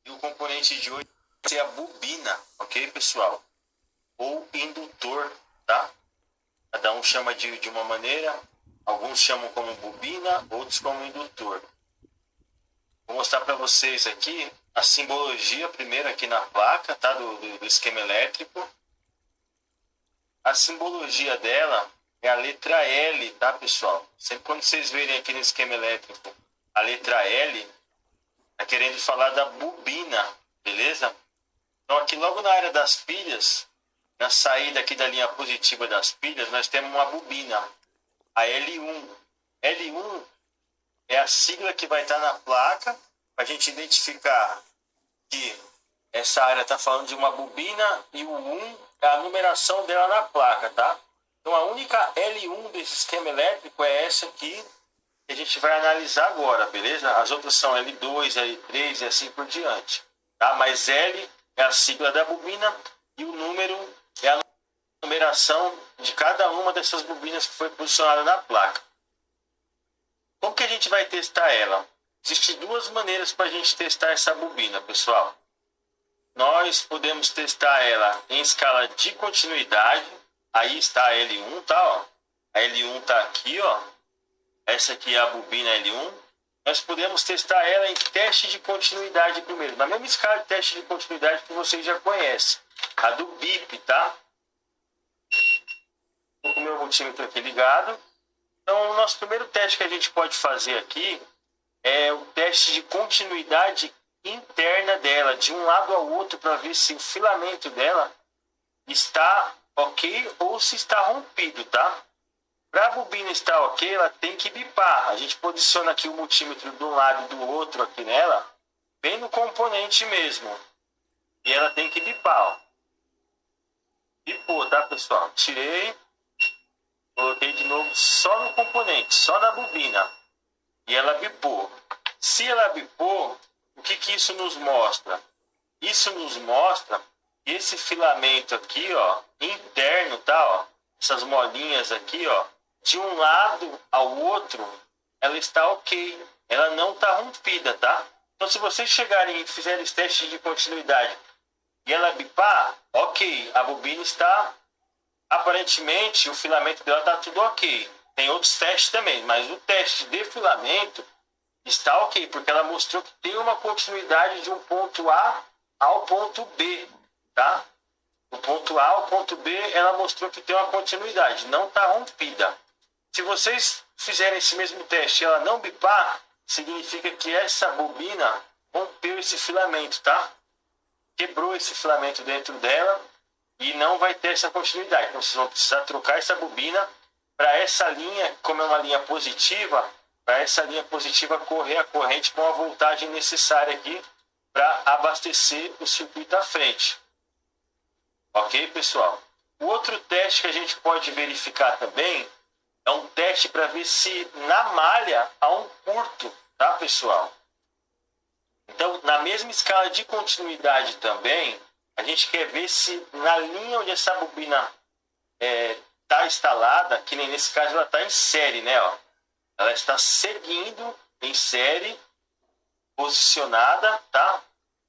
E o componente de hoje vai ser a bobina, ok, pessoal? Ou indutor, tá? Cada um chama de uma maneira, alguns chamam como bobina, outros como indutor. Vou mostrar para vocês aqui a simbologia primeiro aqui na placa, tá? Do esquema elétrico. A simbologia dela é a letra L, tá, pessoal? Sempre quando vocês verem aqui no esquema elétrico a letra L, tá querendo falar da bobina, beleza? Então aqui logo na área das pilhas, na saída aqui da linha positiva das pilhas, nós temos uma bobina, a L1. L1 é a sigla que vai estar na placa, para a gente identificar que essa área está falando de uma bobina e o 1 é a numeração dela na placa, tá? Então a única L1 desse esquema elétrico é essa aqui que a gente vai analisar agora, beleza? As outras são L2, L3 e assim por diante, tá? Mas L é a sigla da bobina e o número é a numeração de cada uma dessas bobinas que foi posicionada na placa. Como que a gente vai testar ela? Existem duas maneiras para a gente testar essa bobina, pessoal. Nós podemos testar ela em escala de continuidade. Aí está a L1, tá? Ó. A L1 está aqui, ó. Essa aqui é a bobina L1. Nós podemos testar ela em teste de continuidade primeiro. Na mesma escala de teste de continuidade que vocês já conhecem. A do BIP, tá? Estou com o meu multímetro aqui ligado. Então, o nosso primeiro teste que a gente pode fazer aqui é o teste de continuidade interna dela, de um lado ao outro, para ver se o filamento dela está ok ou se está rompido, tá? Para a bobina estar ok, ela tem que bipar. A gente posiciona aqui o multímetro de um lado e do outro aqui nela, bem no componente mesmo. E ela tem que bipar, ó. Bipou, tá, pessoal? Tirei, coloquei de novo só no componente, só na bobina. E ela bipou. Se ela bipou, o que isso nos mostra? Isso nos mostra que esse filamento aqui, ó, interno, tá, ó, essas molinhas aqui, ó, de um lado ao outro, ela está ok. Ela não está rompida, tá? Então, se vocês chegarem e fizerem esse teste de continuidade e ela bipar, ok, a bobina está, aparentemente, o filamento dela está tudo ok. Tem outros testes também, mas o teste de filamento está ok, porque ela mostrou que tem uma continuidade de um ponto A ao ponto B, tá? Do ponto A ao ponto B, ela mostrou que tem uma continuidade, não está rompida. Se vocês fizerem esse mesmo teste e ela não bipar, significa que essa bobina rompeu esse filamento, tá? Quebrou esse filamento dentro dela e não vai ter essa continuidade. Então vocês vão precisar trocar essa bobina para essa linha, como é uma linha positiva, para essa linha positiva correr a corrente com a voltagem necessária aqui para abastecer o circuito à frente. Ok, pessoal? O outro teste que a gente pode verificar também é um teste para ver se na malha há um curto, tá, pessoal? Então, na mesma escala de continuidade também, a gente quer ver se na linha onde essa bobina está instalada, que nem nesse caso ela está em série, né? Ó. Ela está seguindo em série, posicionada, tá?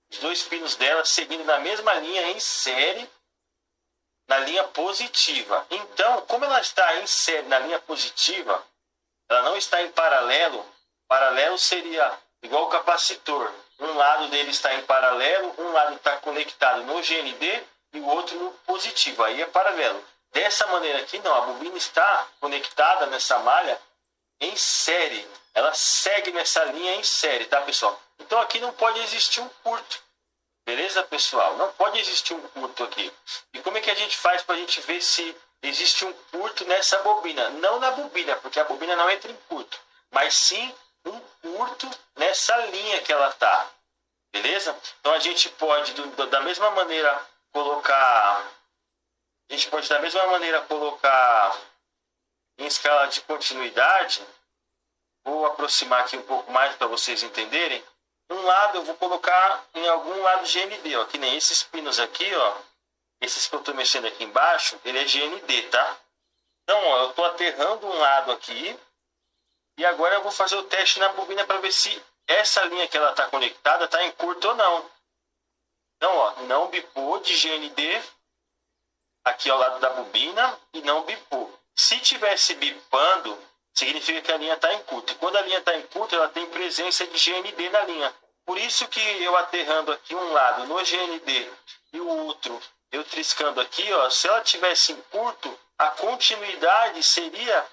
Os dois pinos dela seguindo na mesma linha em série, na linha positiva. Então, como ela está em série na linha positiva, ela não está em paralelo. Paralelo seria igual o capacitor. Um lado dele está em paralelo, um lado está conectado no GND e o outro no positivo. Aí é paralelo. Dessa maneira aqui, não. A bobina está conectada nessa malha em série. Ela segue nessa linha em série, tá, pessoal? Então aqui não pode existir um curto. Beleza, pessoal? Não pode existir um curto aqui. E como é que a gente faz para a gente ver se existe um curto nessa bobina? Não na bobina, porque a bobina não entra em curto. Mas sim um curto nessa linha que ela está. Beleza? Então a gente pode, da mesma maneira, colocar... A gente pode, da mesma maneira, colocar em escala de continuidade. Vou aproximar aqui um pouco mais para vocês entenderem. Um lado eu vou colocar em algum lado GND, ó, que nem esses pinos aqui, ó, esses que eu estou mexendo aqui embaixo, ele é GND, tá? Então, ó, eu estou aterrando um lado aqui e agora eu vou fazer o teste na bobina para ver se essa linha que ela está conectada está em curto ou não. Então, ó, não bipou de GND aqui ao lado da bobina e não bipou. Se tivesse bipando, significa que a linha está em curto. E quando a linha está em curto, ela tem presença de GND na linha. Por isso que eu aterrando aqui um lado no GND e o outro eu triscando aqui, ó, se ela tivesse em curto, a continuidade seria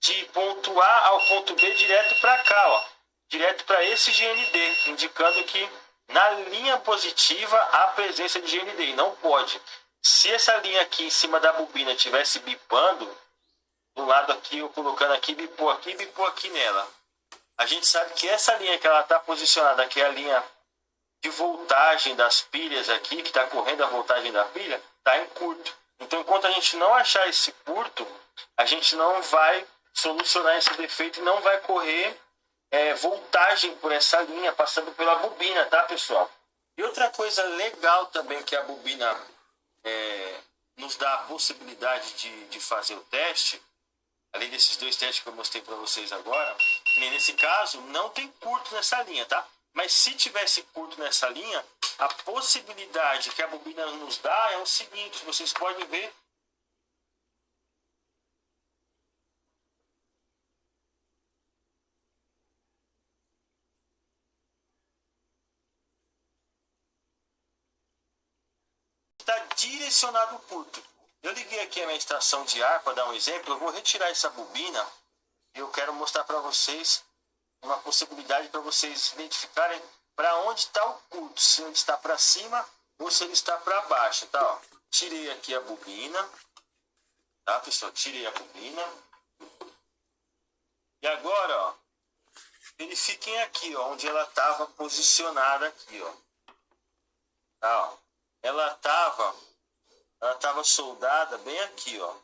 de ponto A ao ponto B direto para cá, ó, direto para esse GND, indicando que na linha positiva há presença de GND e não pode. Se essa linha aqui em cima da bobina estivesse bipando, do lado aqui, eu colocando aqui, bipou aqui nela. A gente sabe que essa linha que ela está posicionada, que é a linha de voltagem das pilhas aqui, que está correndo a voltagem da pilha, está em curto. Então, enquanto a gente não achar esse curto, a gente não vai solucionar esse defeito e não vai correr voltagem por essa linha, passando pela bobina, tá, pessoal? E outra coisa legal também que a bobina nos dá a possibilidade de fazer o teste, além desses dois testes que eu mostrei para vocês agora, nesse caso não tem curto nessa linha, tá? Mas se tivesse curto nessa linha, a possibilidade que a bobina nos dá é o seguinte, vocês podem ver. Está direcionado curto. Eu liguei aqui a minha estação de ar para dar um exemplo. Eu vou retirar essa bobina e eu quero mostrar para vocês uma possibilidade para vocês identificarem para onde está o curto, se ele está para cima ou se ele está para baixo, tá? Ó, tirei aqui a bobina, tá, pessoal? Tirei a bobina. E agora, ó, verifiquem aqui, ó, onde ela estava posicionada aqui, ó. Tá, ó. Ela estava soldada bem aqui, ó.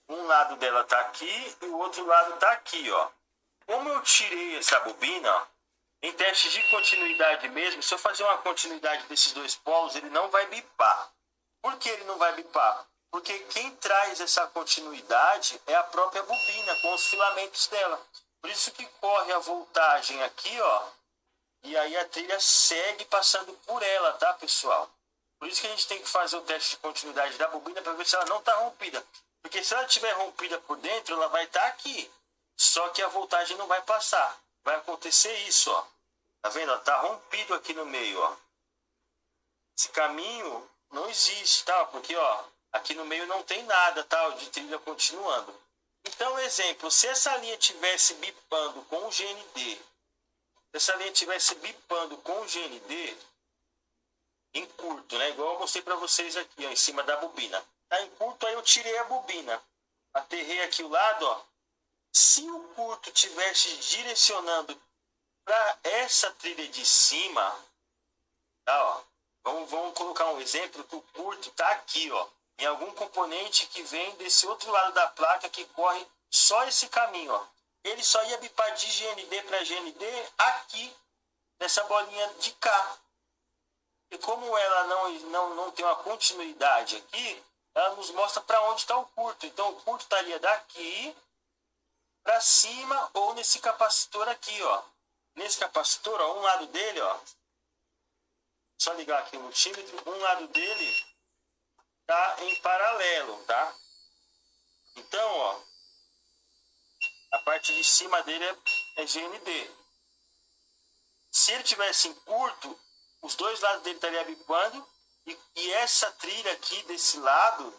Um lado dela tá aqui e o outro lado tá aqui, ó. Como eu tirei essa bobina, ó, em testes de continuidade mesmo, se eu fazer uma continuidade desses dois polos, ele não vai bipar. Por que ele não vai bipar? Porque quem traz essa continuidade é a própria bobina, com os filamentos dela. Por isso que corre a voltagem aqui, ó, e aí a trilha segue passando por ela, tá, pessoal? Por isso que a gente tem que fazer o teste de continuidade da bobina para ver se ela não está rompida. Porque se ela estiver rompida por dentro, ela vai estar aqui. Só que a voltagem não vai passar. Vai acontecer isso, ó. Tá vendo? Ela tá rompido aqui no meio, ó. Esse caminho não existe, tá? Porque, ó, aqui no meio não tem nada, tá? De trilha continuando. Então, exemplo, se essa linha tivesse bipando com o GND, em curto, né? Igual eu mostrei para vocês aqui, ó, em cima da bobina. Tá em curto, aí eu tirei a bobina. Aterrei aqui o lado, ó. Se o curto tivesse direcionando para essa trilha de cima, tá, ó. Vamos colocar um exemplo que o curto tá aqui, ó. Em algum componente que vem desse outro lado da placa que corre só esse caminho, ó. Ele só ia bipar de GND para GND aqui, nessa bolinha de cá. E como ela não tem uma continuidade aqui, ela nos mostra para onde está o curto. Então o curto estaria daqui para cima ou nesse capacitor aqui, ó. Nesse capacitor, ó, um lado dele, ó. Só ligar aqui o multímetro, um lado dele tá em paralelo, tá? Então, ó, a parte de cima dele é GND. Se ele tivesse em curto, os dois lados dele estariam bipando e essa trilha aqui desse lado,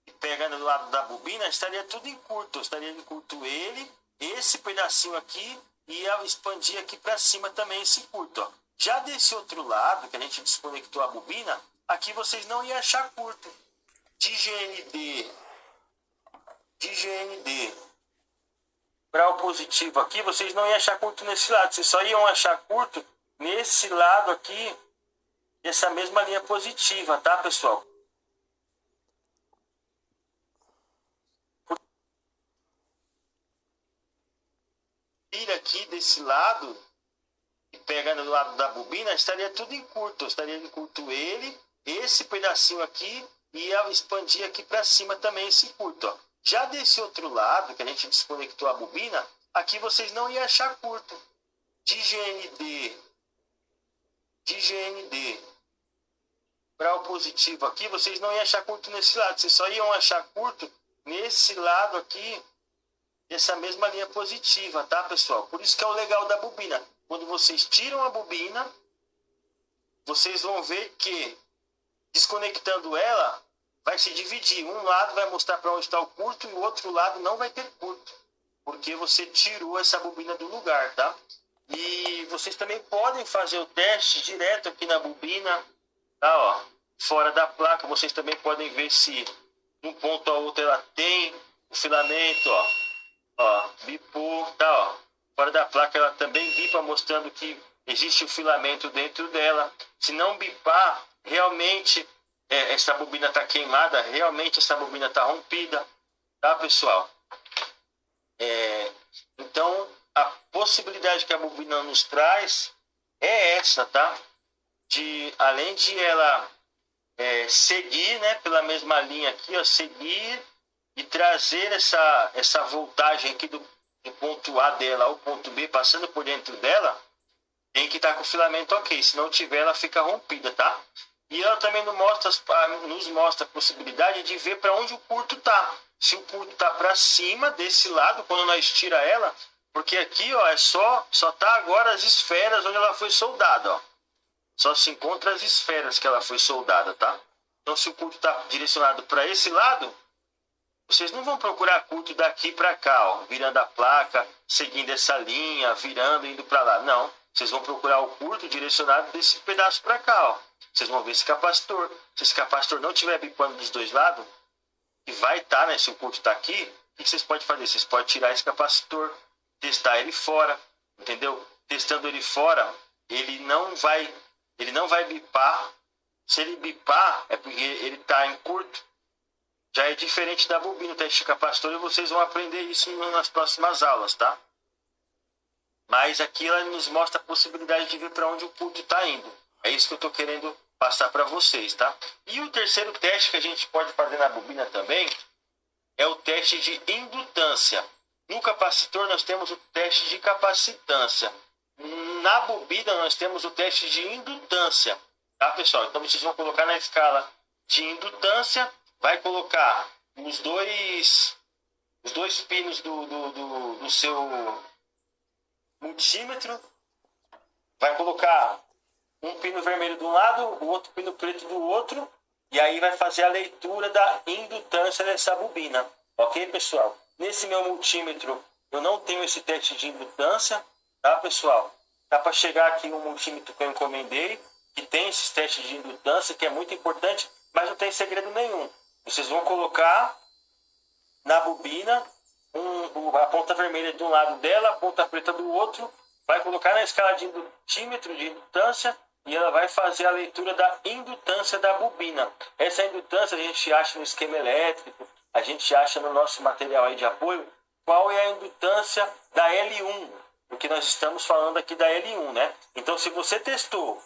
que pega no lado da bobina, estaria tudo em curto. Estaria em curto ele, esse pedacinho aqui e ia expandir aqui para cima também esse curto, ó. Já desse outro lado, que a gente desconectou a bobina, aqui vocês não iam achar curto. De GND para o positivo aqui, vocês não iam achar curto nesse lado. Vocês só iam achar curto nesse lado aqui, dessa mesma linha positiva, tá, pessoal? Tira aqui desse lado e pega no lado da bobina, estaria tudo em curto. Estaria em curto ele, esse pedacinho aqui e ia expandir aqui para cima também esse curto, ó. Já desse outro lado, que a gente desconectou a bobina, aqui vocês não iam achar curto. De GND para o positivo aqui, vocês não iam achar curto nesse lado, vocês só iam achar curto nesse lado aqui, dessa mesma linha positiva, tá, pessoal? Por isso que é o legal da bobina. Quando vocês tiram a bobina, vocês vão ver que, desconectando ela, vai se dividir. Um lado vai mostrar para onde está o curto e o outro lado não vai ter curto, porque você tirou essa bobina do lugar, tá? E vocês também podem fazer o teste direto aqui na bobina, tá, ó, fora da placa. Vocês também podem ver se de um ponto a outro ela tem o filamento, ó, bipou, tá, ó. Fora da placa ela também bipa, mostrando que existe o filamento dentro dela. Se não bipar, realmente essa bobina está queimada, realmente essa bobina está rompida, tá, pessoal? Então, a possibilidade que a bobina nos traz é essa, tá? Além de ela seguir, né, pela mesma linha aqui, ó, seguir e trazer essa voltagem aqui do ponto A dela ao ponto B, passando por dentro dela, tem que estar com o filamento ok. Se não tiver, ela fica rompida, tá? E ela também nos mostra a possibilidade de ver para onde o curto tá. Se o curto tá para cima desse lado, quando nós tira ela, porque aqui, ó, só tá agora as esferas onde ela foi soldada, ó. Só se encontra as esferas que ela foi soldada, tá? Então, se o curto tá direcionado para esse lado, vocês não vão procurar curto daqui para cá, ó, virando a placa, seguindo essa linha, virando, indo para lá. Não, vocês vão procurar o curto direcionado desse pedaço para cá, ó. Vocês vão ver esse capacitor. Se esse capacitor não estiver bipando dos dois lados, e vai estar, né? Se o curto está aqui, o que vocês podem fazer? Vocês podem tirar esse capacitor, testar ele fora, entendeu? Testando ele fora, ele não vai bipar. Se ele bipar, é porque ele está em curto. Já é diferente da bobina, o teste de capacitor, e vocês vão aprender isso nas próximas aulas, tá? Mas aqui ela nos mostra a possibilidade de ver para onde o curto está indo. É isso que eu estou querendo passar para vocês, tá? E o terceiro teste que a gente pode fazer na bobina também é o teste de indutância. No capacitor nós temos o teste de capacitância. Na bobina nós temos o teste de indutância, tá, pessoal? Então vocês vão colocar na escala de indutância, vai colocar os dois pinos do seu multímetro, vai colocar um pino vermelho de um lado, o outro pino preto do outro, e aí vai fazer a leitura da indutância dessa bobina. Ok, pessoal? Nesse meu multímetro, eu não tenho esse teste de indutância, tá, pessoal? Dá para chegar aqui no multímetro que eu encomendei, que tem esse teste de indutância, que é muito importante, mas não tem segredo nenhum. Vocês vão colocar na bobina a ponta vermelha de um lado dela, a ponta preta do outro, vai colocar na escala de multímetro de indutância, e ela vai fazer a leitura da indutância da bobina. Essa indutância a gente acha no esquema elétrico, a gente acha no nosso material aí de apoio, qual é a indutância da L1, porque nós estamos falando aqui da L1, né? Então, se você testou,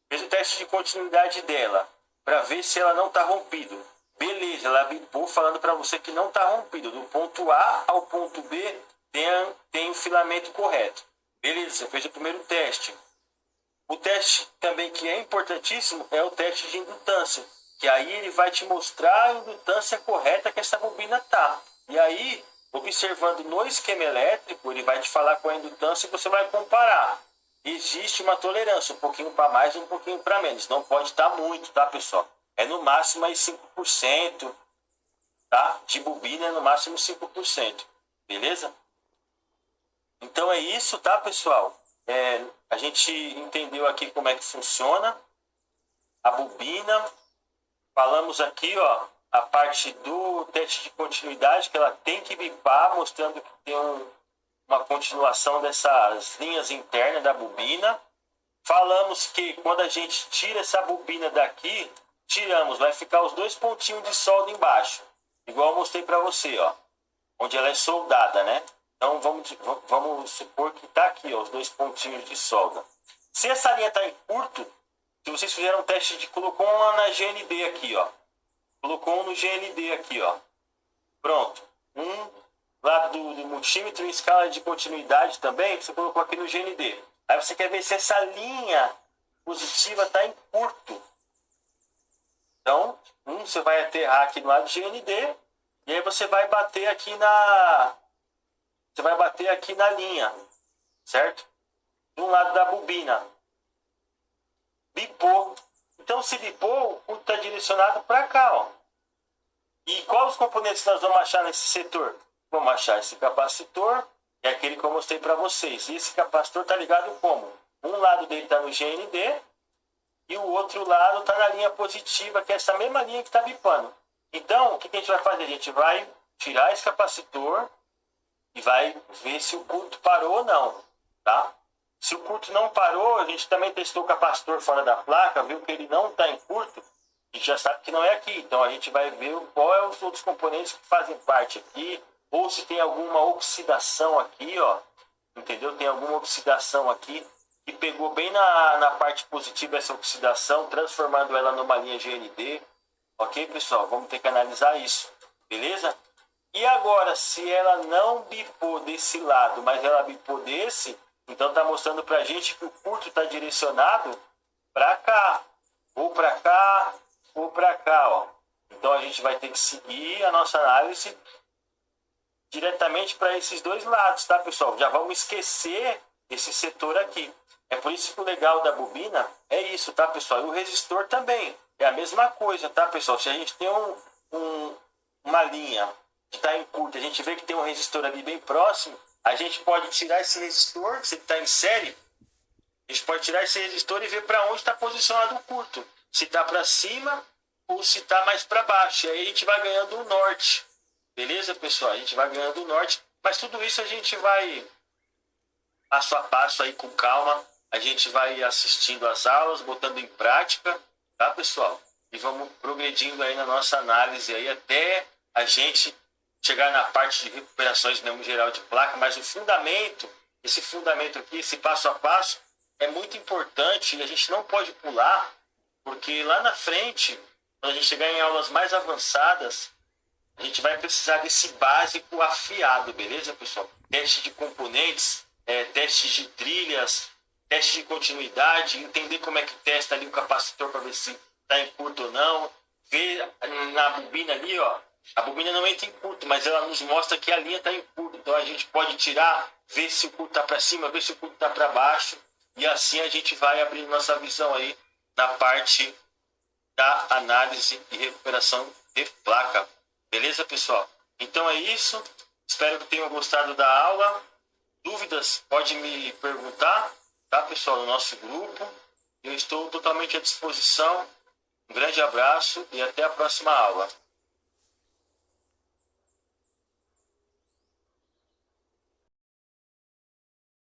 fez o teste de continuidade dela, para ver se ela não está rompido, beleza, ela bipou falando para você que não está rompido, do ponto A ao ponto B tem o filamento correto. Beleza, você fez o primeiro teste. O teste também que é importantíssimo é o teste de indutância, que aí ele vai te mostrar a indutância correta que essa bobina tá. E aí, observando no esquema elétrico, ele vai te falar com a indutância e você vai comparar. Existe uma tolerância, um pouquinho para mais e um pouquinho para menos. Não pode estar muito, tá, pessoal? É no máximo aí 5%, tá? De bobina é no máximo 5%, beleza? Então é isso, tá, pessoal? A gente entendeu aqui como é que funciona a bobina. Falamos aqui, ó, a parte do teste de continuidade, que ela tem que bipar, mostrando que tem uma continuação dessas linhas internas da bobina. Falamos que quando a gente tira essa bobina daqui, vai ficar os dois pontinhos de solda embaixo, igual eu mostrei para você, ó, onde ela é soldada, né? Então vamos supor que está aqui, ó, os dois pontinhos de solda. Se essa linha está em curto, se vocês fizeram um teste colocou uma na GND aqui, ó, colocou um no GND aqui, ó, pronto, um lado do multímetro em escala de continuidade também, você colocou aqui no GND. Aí você quer ver se essa linha positiva está em curto. Então, você vai aterrar aqui no lado de GND, e aí você vai bater aqui na... Você vai bater aqui na linha, certo? De um lado da bobina. Bipou. Então, se bipou, o curto está direcionado para cá, ó. E quais os componentes nós vamos achar nesse setor? Vamos achar esse capacitor, é aquele que eu mostrei para vocês. E esse capacitor está ligado como? Um lado dele está no GND e o outro lado está na linha positiva, que é essa mesma linha que está bipando. Então, o que a gente vai fazer? A gente vai tirar esse capacitor e vai ver se o curto parou ou não, tá? Se o curto não parou, a gente também testou o capacitor fora da placa, viu que ele não está em curto, a gente já sabe que não é aqui. Então a gente vai ver qual é os outros componentes que fazem parte aqui, ou se tem alguma oxidação aqui, ó, entendeu? Tem alguma oxidação aqui que pegou bem na parte positiva essa oxidação, transformando ela numa linha GND. Ok, pessoal? Vamos ter que analisar isso, beleza? E agora, se ela não bipou desse lado, mas ela bipou desse, então está mostrando para a gente que o curto está direcionado para cá, ou para cá, ou para cá, ó. Então a gente vai ter que seguir a nossa análise diretamente para esses dois lados, tá, pessoal? Já vamos esquecer esse setor aqui. É por isso que o legal da bobina é isso, tá, pessoal? E o resistor também é a mesma coisa, tá, pessoal? Se a gente tem uma linha que está em curto, a gente vê que tem um resistor ali bem próximo, a gente pode tirar esse resistor, se ele está em série, a gente pode tirar esse resistor e ver para onde está posicionado o curto. Se está para cima ou se está mais para baixo. E aí a gente vai ganhando o norte. Beleza, pessoal? A gente vai ganhando o norte. Mas tudo isso a gente vai passo a passo aí com calma. A gente vai assistindo as aulas, botando em prática, tá, pessoal? E vamos progredindo aí na nossa análise aí até a gente chegar na parte de recuperações mesmo geral de placa. Mas o fundamento, esse fundamento aqui, esse passo a passo, é muito importante e a gente não pode pular, porque lá na frente, quando a gente chegar em aulas mais avançadas, a gente vai precisar desse básico afiado, beleza, pessoal? Teste de componentes, teste de trilhas, teste de continuidade, entender como é que testa ali o capacitor para ver se está em curto ou não. Ver na bobina ali, ó, a bobina não entra em curto, mas ela nos mostra que a linha está em curto. Então a gente pode tirar, ver se o curto está para cima, ver se o curto está para baixo. E assim a gente vai abrindo nossa visão aí na parte da análise e recuperação de placa. Beleza, pessoal? Então é isso. Espero que tenham gostado da aula. Dúvidas, pode me perguntar, tá, pessoal, no nosso grupo. Eu estou totalmente à disposição. Um grande abraço e até a próxima aula.